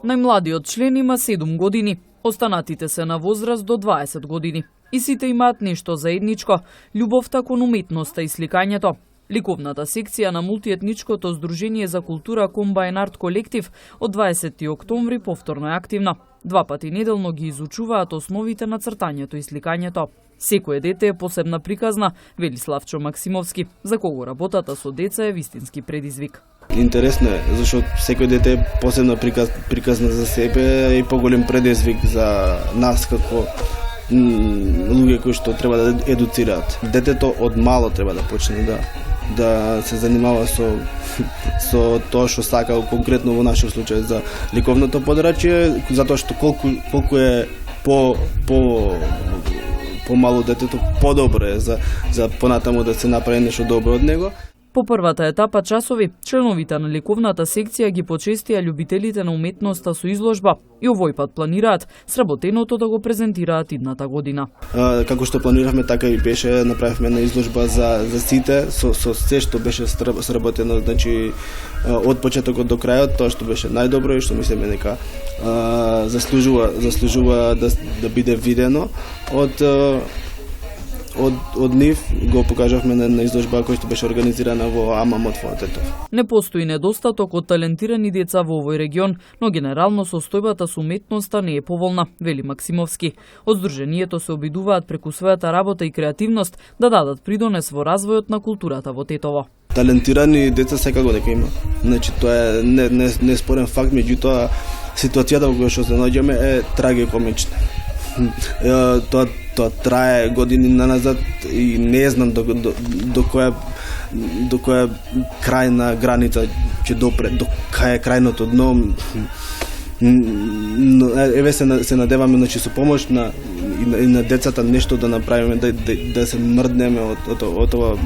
Најмладиот член има 7 години, останатите се на возраст до 20 години. И сите имаат нешто заедничко – љубовта кон уметноста и сликањето. Ликовната секција на мултиетничкото Здружение за култура Комбајн Арт Колектив од 20 октомври повторно е активна. 2 пати неделно ги изучуваат основите на цртањето и сликањето. Секое дете е посебна приказна, вели Славчо Максимовски, за кого работата со деца е вистински предизвик. Интересно е, зашто секој дете е посебна приказна за себе и поголем предизвик за нас како луѓе кои што треба да едуцираат. Детето од мало треба да почне да се занимава со тоа што сака, конкретно во нашиот случај за ликовното подрачје, затоа што колку е помало детето, подобро е за понатаму да се направи нешто добро од него. По првата етапа часови, членовите на ликовната секција ги почестија љубителите на уметноста со изложба и овој пат планираат сработеното да го презентираат идната година. Како што планиравме, така и беше, направивме една изложба за сите, со се што беше сработено, значи од почетокот до крајот, тоа што беше најдобро и што мислиме дека заслужува да биде видено од нив. Го покажавме на изложба која што беше организирана во АМАМ од Фонтетов. Не постои недостаток од талентирани деца во овој регион, но генерално состојбата со уметноста не е поволна, вели Максимовски. Од Здруженијето се обидуваат преку својата работа и креативност да дадат придонес во развојот на културата во Тетово. Талентирани деца секако дека има. Значи тоа е неспорен факт, меѓутоа ситуацијата во која што се наоѓаме е трагикомична. Тоа трае години наназад и не знам до која крајна граница ќе допре, до кај е крајното дно. Еве се надеваме, значи, со помош на децата нешто да направиме, да се мрднеме од ова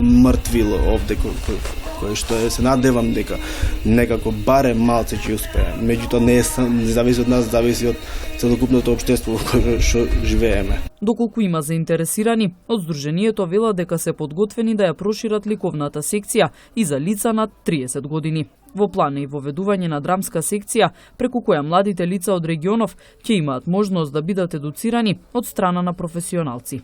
мртвило овде кој што се надевам дека некако барем малце ќе успее. Меѓутоа не зависи од нас, зависи од целокупното општество во кое што живееме. Доколку има заинтересирани, од Здруженијето вела дека се подготвени да ја прошират ликовната секција и за лица над 30 години. Во план е и воведување на драмска секција, преку која младите лица од регионов ќе имаат можност да бидат едуцирани од страна на професионалци.